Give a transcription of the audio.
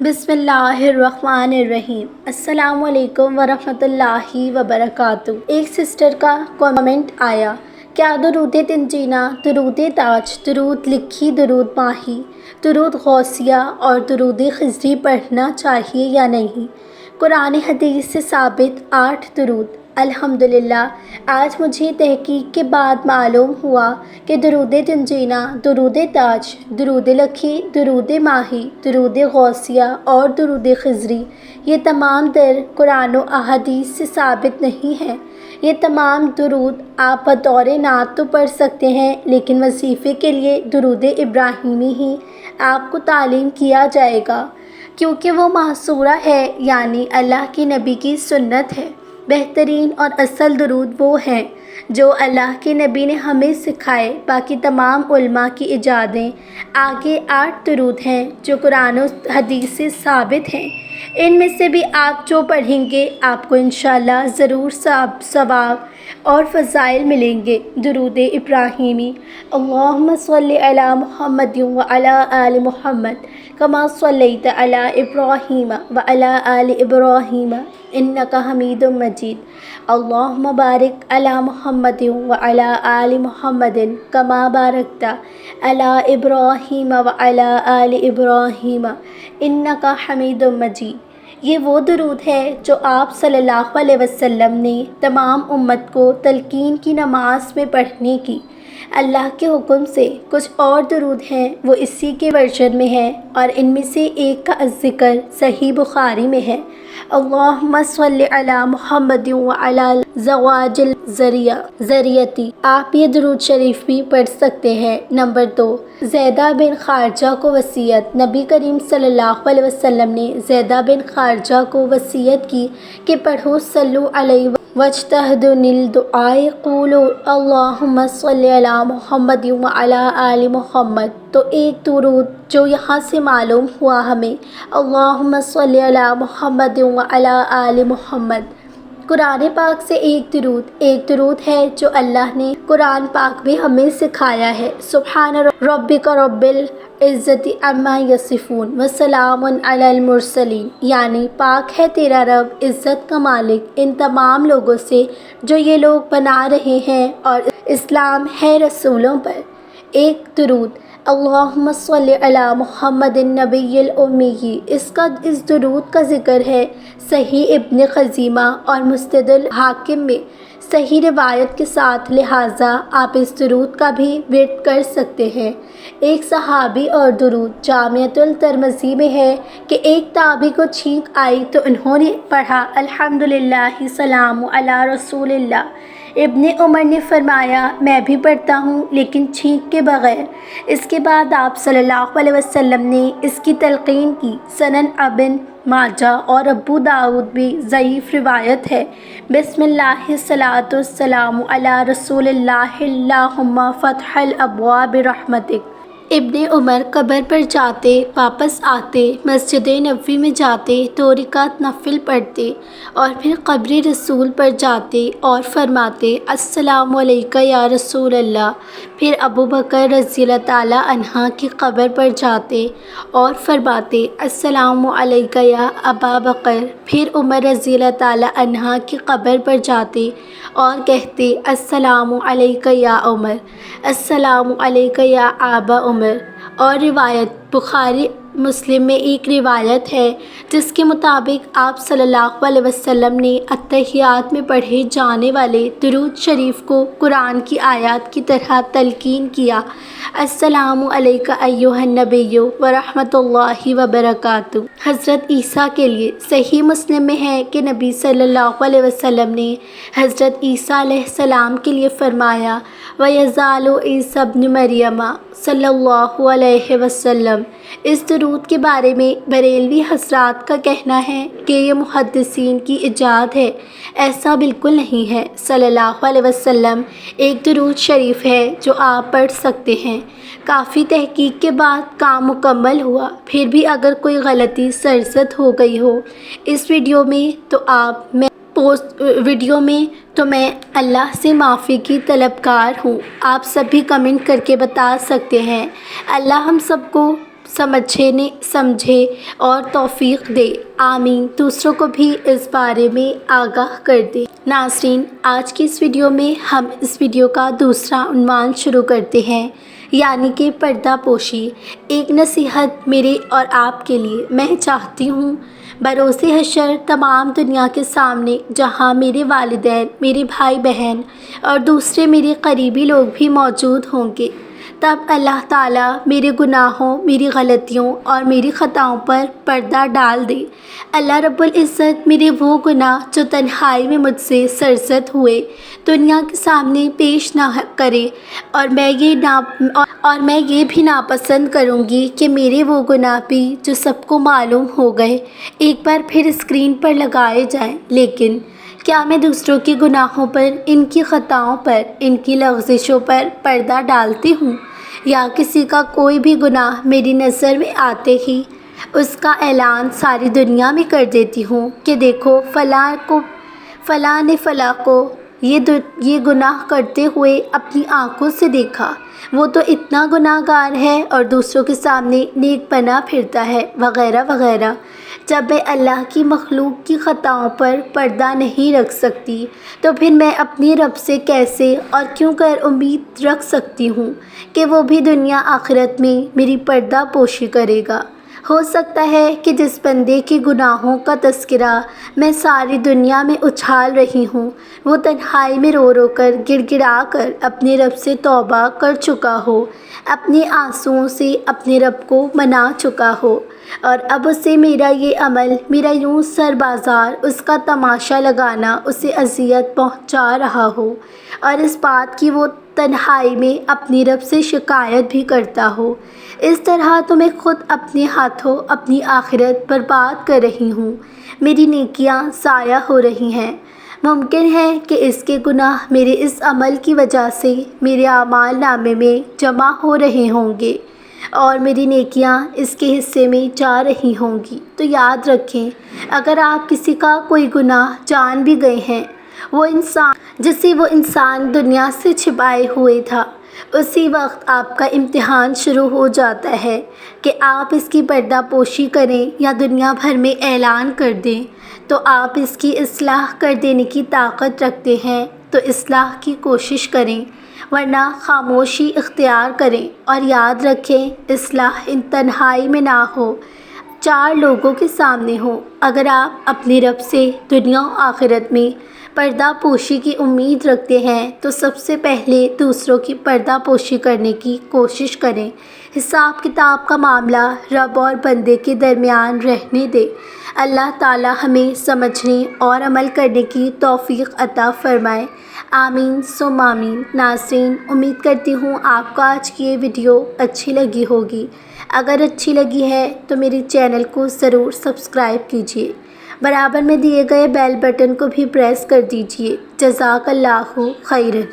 बिस्मिल्लाहिर्रहमानिर्रहीम। अस्सलाम वालेकुम वरहमतुल्लाहि वबरकातुह। एक सिस्टर का कमेंट आया, क्या दुरूद तंजीना, दुरूद ताज, दुरूद लिखी, दुरूद माही, दुरूद गौसिया और दुरूद खिज़री पढ़ना चाहिए या नहीं? कुरान हदीस से साबित 8 दुरूद। अल्हम्दुलिल्लाह, आज मुझे तहकीक के बाद मालूम हुआ कि दुरूद तंजीना, दुरूद ताज, दुरूद लखी, दुरूद माही, दुरूद गौसिया और दुरूद खिज़री ये तमाम दर कुरान व अहादीस से साबित नहीं हैं। ये तमाम दुरूद आप बतौर नात तो पढ़ सकते हैं, लेकिन वजीफ़े के लिए दुरूद इब्राहीमी ही आपको तालीम किया जाएगा, क्योंकि वो मासूरा है, यानी अल्लाह के नबी की सुन्नत है। बेहतरीन और असल दुरूद वो हैं जो अल्लाह के नबी ने हमें सिखाए। बाकी तमाम उलमा की इजादें आगे 8 दुरूद हैं जो कुरान और हदीस से साबित हैं। इनमें से भी आप जो पढ़ेंगे आपको इंशाअल्लाह ज़रूर सवाब और फ़ज़ाइल मिलेंगे। दुरूद इब्राहीमी, अल्लाहुम्मा सल्लि अला मुहम्मद व अला आलि मुहम्मद कमा सल्लैत अला इब्राहीम व अला आलि इब्राहीम इन्नका हमीदुम मजीद। अल्लाहुम्मा बारिक अला मुहम्मद व अला आलि मुहम्मदिन कमा बारकता अला इब्राहीम व अला आलि इब्राहीम इन्नका हमीदुम मजीद। ये वो दुरूद है जो आप सल्लल्लाहु अलैहि वसल्लम ने तमाम उम्मत को तलकीन की नमाज में पढ़ने की अल्लाह के हुक्म से। कुछ और दुरूद हैं वो इसी के वर्जन में हैं, और इनमें से एक का ज़िक्र सही बुखारी में है। अल्लाहुम्मा सल्लि अला मुहम्मद व अला ज़वाजिल ज़रियती। आप ये दुरूद शरीफ भी पढ़ सकते हैं। नंबर 2, ज़ैदा बिन खारजा को वसीयत। नबी करीम सल्लल्लाहु अलैहि वसल्लम ने ज़ैदा बिन खारजा को वसीयत की कि पढ़ो सल्लु अलैहि वज्तहदुनिल दुआए क़ूलू अल्लाहुम्मा सल्लि अला मुहम्मद व अला आलि मुहम्मद। तो एक दुरूद जो यहाँ से मालूम हुआ हमें, अल्लाहुम्मा सल्लि अला मुहम्मद व अला आलि मुहम्मद। कुरान पाक से एक दुरूद है जो अल्लाह ने कुरान पाक भी हमें सिखाया है। सुब्हान रब्बिका रब्बिल इज़्ज़ति अम्मा यसिफून व सलामुन अलल मुरसलीन, यानी पाक है तेरा रब, इज़्ज़त का मालिक, इन तमाम लोगों से जो ये लोग बना रहे हैं, और इस्लाम है रसूलों पर। एक दुरूद, अल्लाहुम्मा सल्लि अला मुहम्मदिन नबिय्यिल उम्मी। इस दुरूद का ज़िक्र है सही इब्न खज़ीमा और मुस्तदल हाकिम में सही रिवायत के साथ, लिहाजा आप इस दुरूद का भी विर्द कर सकते हैं। एक सहाबी और दुरूद जामिअतुल तिर्मिज़ी में है कि एक ताबी को छींक आई तो उन्होंने पढ़ा अल्हम्दुलिल्लाहि सलामु अला रसूलिल्लाह। इब्ने उमर ने फरमाया, मैं भी पढ़ता हूँ लेकिन छींक के बग़ैर। इसके बाद आप सल्लल्लाहु अलैहि वसल्लम ने इसकी तलक़ीन की। सनन अबिन माजा और अबू दाऊद भी ज़ईफ़ रिवायत है। बिस्मिल्लाहिस्सलातुस्सलामु अला रसूलिल्लाहि अल्लाहुम्मा फ़तहल अब्वाब रहमतिक। इब्ने उमर कब्र पर जाते, वापस आते, मस्जिद नबवी में जाते तो रिकात नफिल पढ़ते और फिर कब्र रसूल पर जाते और फरमाते अस्सलामु अलैका या रसूल अल्लाह। फिर अबू बकर रज़ियल्लाहु ताला अन्हा की कब्र पर जाते और फरमाते अस्सलामु अलैका या अबा बकर। फिर उमर रज़ियल्लाहु ताला अन्हा की कब्र पर जाते और कहते अस्सलामु अलैका या उमर, अस्सलामु अलैका या आबा उमर। और रिवायत बुखारी मुस्लिम में एक रिवायत है जिसके मुताबिक आप सल्लल्लाहु अलैहि वसल्लम ने अत्तहियात में पढ़े जाने वाले दुरूद शरीफ को कुरान की आयत की तरह तलकीन किया। अस्सलामु अलैका अय्युहन नबिय्यु व रहमतुल्लाहि व बरकातुहू। हज़रत ईसा के लिए सही मुस्लिम में है कि नबी सल्लल्लाहु अलैहि वसल्लम ने हज़रत ईसा अलैहिस्सलाम के लिए फ़रमाया व यज़ालु ईसा इब्न मरियम सल्लल्लाहु अलैहि वसल्लम। इस दुरूद के बारे में बरेलवी हज़रात का कहना है कि ये मुहद्दिसीन की इजाद है, ऐसा बिल्कुल नहीं है। सल्लल्लाहु अलैहि वसल्लम एक दुरूद शरीफ है जो आप पढ़ सकते हैं। काफ़ी तहकीक के बाद काम मुकम्मल हुआ, फिर भी अगर कोई गलती सरज़द हो गई हो इस वीडियो में तो मैं अल्लाह से माफ़ी की तलबगार हूँ। आप सभी कमेंट करके बता सकते हैं। अल्लाह हम सबको समझे और तौफीक दे, आमीन। दूसरों को भी इस बारे में आगाह कर दे। नाज़रीन, आज की इस वीडियो में हम इस वीडियो का दूसरा उन्वान शुरू करते हैं, यानी कि पर्दा पोशी। एक नसीहत मेरे और आपके लिए। मैं चाहती हूँ बरोसे हशर तमाम दुनिया के सामने, जहाँ मेरे वालिदैन, मेरे भाई बहन और दूसरे मेरे करीबी लोग भी मौजूद होंगे, तब अल्लाह ताला मेरे गुनाहों, मेरी गलतियों और मेरी ख़ताओं पर पर्दा डाल दे। अल्लाह रब्बुल इज़्ज़त मेरे वो गुनाह जो तन्हाई में मुझसे सरज़द हुए दुनिया के सामने पेश ना करे, और मैं ये भी नापसंद करूँगी कि मेरे वो गुनाह भी जो सबको मालूम हो गए एक बार फिर स्क्रीन पर लगाए जाएं। लेकिन क्या मैं दूसरों के गुनाहों पर, इनकी ख़ताओं पर, इनकी लग़ज़िशों पर पर्दा डालती हूँ, या किसी का कोई भी गुनाह मेरी नज़र में आते ही उसका ऐलान सारी दुनिया में कर देती हूँ कि देखो फ़लाँ ने फ़लाँ को ये गुनाह करते हुए अपनी आँखों से देखा, वो तो इतना गुनाहगार है और दूसरों के सामने नेक बना फिरता है, वग़ैरह वग़ैरह। जब मैं अल्लाह की मखलूक की ख़ताओं पर पर्दा नहीं रख सकती, तो फिर मैं अपने रब से कैसे और क्यों कर उम्मीद रख सकती हूँ कि वो भी दुनिया आखिरत में मेरी पर्दा पोशी करेगा। हो सकता है कि जिस बंदे के गुनाहों का तज़किरा मैं सारी दुनिया में उछाल रही हूँ, वो तन्हाई में रो रो कर, गिड़गिड़ा कर अपने रब से तौबा कर चुका हो, अपने आंसुओं से अपने रब को मना चुका हो, और अब उसे मेरा ये अमल, मेरा यूँ सर बाज़ार, उसका तमाशा लगाना उसे अज़ियत पहुँचा रहा हो, और इस बात की वो तन्हाई में अपनी रब से शिकायत भी करता हो। इस तरह तो मैं ख़ुद अपने हाथों अपनी आखिरत बर्बाद कर रही हूँ। मेरी नेकियां ज़ाया हो रही हैं। मुमकिन है कि इसके गुनाह मेरे इस अमल की वजह से मेरे आमाल नामे में जमा हो रहे होंगे और मेरी नेकियां इसके हिस्से में जा रही होंगी। तो याद रखें, अगर आप किसी का कोई गुनाह जान भी गए हैं, जिसे वो इंसान दुनिया से छिपाए हुए था, उसी वक्त आपका इम्तिहान शुरू हो जाता है कि आप इसकी पर्दा पोशी करें या दुनिया भर में ऐलान कर दें। तो आप इसकी इस्लाह कर देने की ताकत रखते हैं तो इस्लाह की कोशिश करें, वरना खामोशी इख्तियार करें। और याद रखें, इस्लाह इन तन्हाई में ना हो, चार लोगों के सामने हो। अगर आप अपने रब से दुनिया और आखिरत में पर्दा पोशी की उम्मीद रखते हैं तो सबसे पहले दूसरों की पर्दा पोशी करने की कोशिश करें। हिसाब किताब का मामला रब और बंदे के दरमियान रहने दे। अल्लाह ताला हमें समझने और अमल करने की तौफीक अता फ़रमाए। आमीन सुम आमीन। नाज़रीन, उम्मीद करती हूँ आपको आज की ये वीडियो अच्छी लगी होगी। अगर अच्छी लगी है तो मेरे चैनल को ज़रूर सब्सक्राइब कीजिए। बराबर में दिए गए बेल बटन को भी प्रेस कर दीजिए। जज़ाकल्लाहु खैरन।